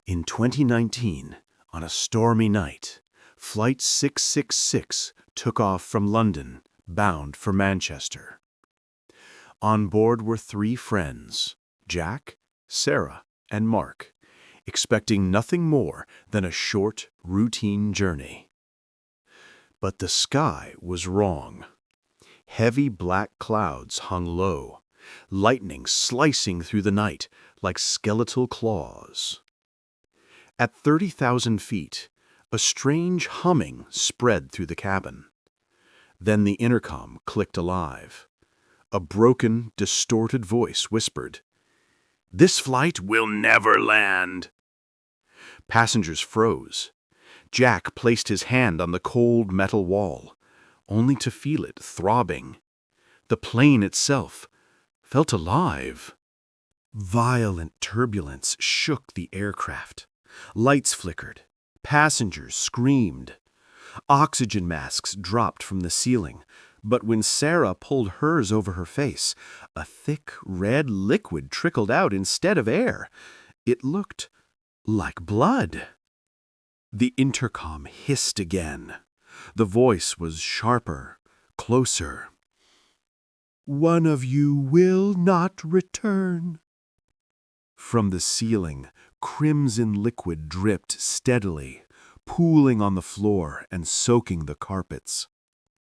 In 2019, on a stormy night, Flight 666 took off from London, bound for Manchester. On board were 3 friends, Jack, Sarah, and Mark, expecting nothing more than a short, routine journey. But the sky was wrong. Heavy black clouds hung low, lightning slicing through the night like skeletal claws. At 30,000 feet, a strange humming spread through the cabin. Then the intercom clicked alive. A broken, distorted voice whispered, "This flight will never land." Passengers froze. Jack placed his hand on the cold metal wall, only to feel it throbbing. The plane itself felt alive. Violent turbulence shook the aircraft. Lights flickered. Passengers screamed. Oxygen masks dropped from the ceiling, but when Sarah pulled hers over her face, a thick red liquid trickled out instead of air. It looked like blood. The intercom hissed again. The voice was sharper, closer. "One of you will not return." From the ceiling, crimson liquid dripped steadily, pooling on the floor and soaking the carpets.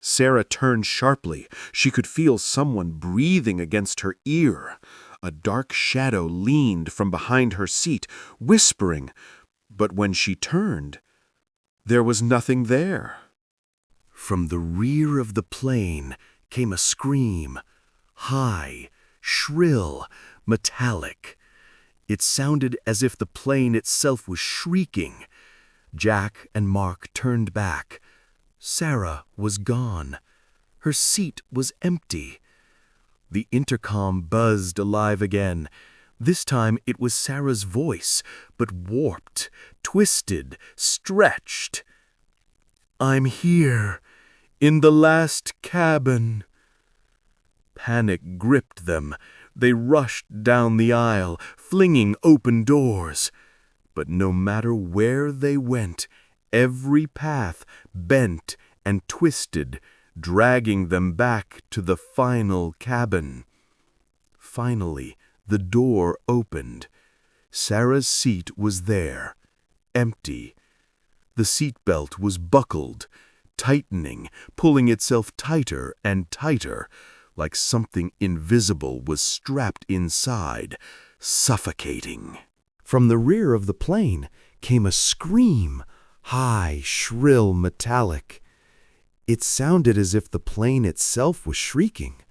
Sarah turned sharply. She could feel someone breathing against her ear. A dark shadow leaned from behind her seat, whispering, but when she turned, there was nothing there. From the rear of the plane came a scream, high, shrill, metallic. It sounded as if the plane itself was shrieking. Jack and Mark turned back. Sarah was gone. Her seat was empty. The intercom buzzed alive again. This time it was Sarah's voice, but warped, twisted, stretched. "I'm here, in the last cabin." Panic gripped them. They rushed down the aisle, flinging open doors. But no matter where they went, every path bent and twisted, dragging them back to the final cabin. Finally, the door opened. Sarah's seat was there, empty. The seatbelt was buckled, tightening, pulling itself tighter and tighter, like something invisible was strapped inside, suffocating. From the rear of the plane came a scream, high, shrill, metallic. It sounded as if the plane itself was shrieking.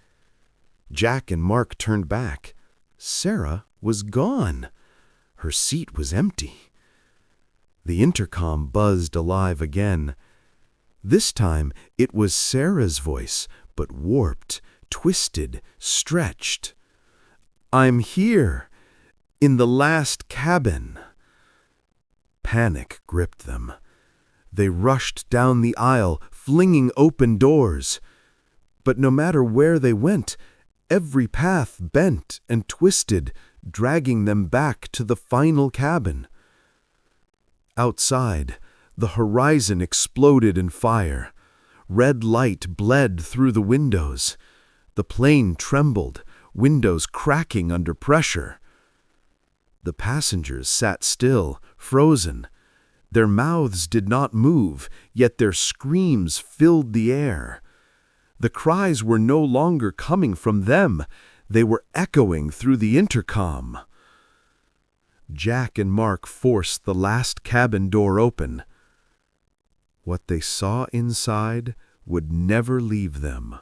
Jack and Mark turned back. Sarah was gone. Her seat was empty. The intercom buzzed alive again. This time it was Sarah's voice, but warped, twisted, stretched. "I'm here, in the last cabin." Panic gripped them. They rushed down the aisle, flinging open doors. But no matter where they went, every path bent and twisted, dragging them back to the final cabin. Outside, the horizon exploded in fire. Red light bled through the windows. The plane trembled, windows cracking under pressure. The passengers sat still, frozen. Their mouths did not move, yet their screams filled the air. The cries were no longer coming from them. They were echoing through the intercom. Jack and Mark forced the last cabin door open. What they saw inside would never leave them.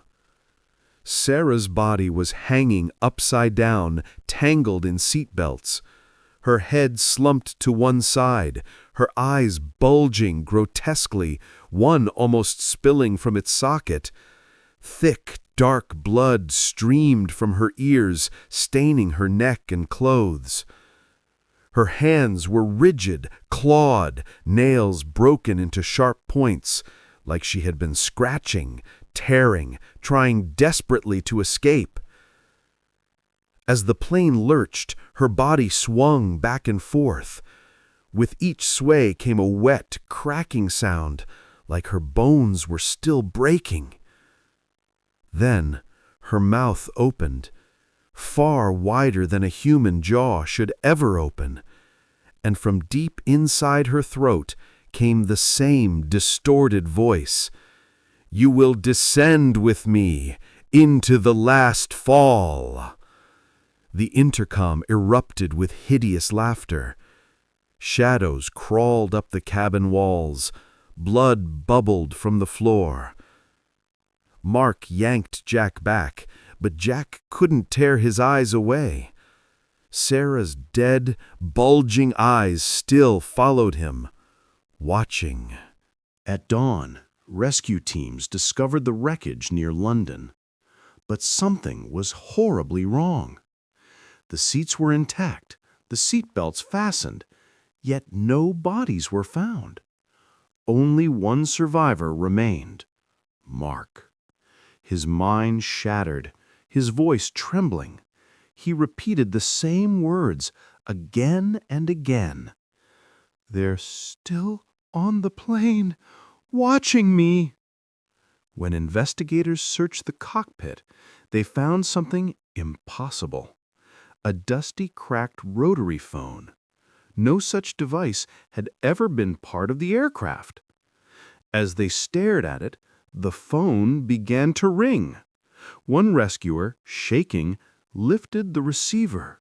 Sarah's body was hanging upside down, tangled in seatbelts. Her head slumped to one side, her eyes bulging grotesquely, one almost spilling from its socket. Thick, dark blood streamed from her ears, staining her neck and clothes. Her hands were rigid, clawed, nails broken into sharp points, like she had been scratching, tearing, trying desperately to escape. As the plane lurched, her body swung back and forth. With each sway came a wet, cracking sound, like her bones were still breaking. Then her mouth opened, far wider than a human jaw should ever open, and from deep inside her throat came the same distorted voice. "You will descend with me into the last fall." The intercom erupted with hideous laughter. Shadows crawled up the cabin walls. Blood bubbled from the floor. Mark yanked Jack back, but Jack couldn't tear his eyes away. Sarah's dead, bulging eyes still followed him, watching. At dawn, rescue teams discovered the wreckage near London. But something was horribly wrong. The seats were intact, the seat belts fastened, yet no bodies were found. Only one survivor remained, Mark. His mind shattered, his voice trembling. He repeated the same words again and again. "They're still on the plane, watching me." When investigators searched the cockpit, they found something impossible. A dusty, cracked rotary phone. No such device had ever been part of the aircraft. As they stared at it, the phone began to ring. One rescuer, shaking, lifted the receiver.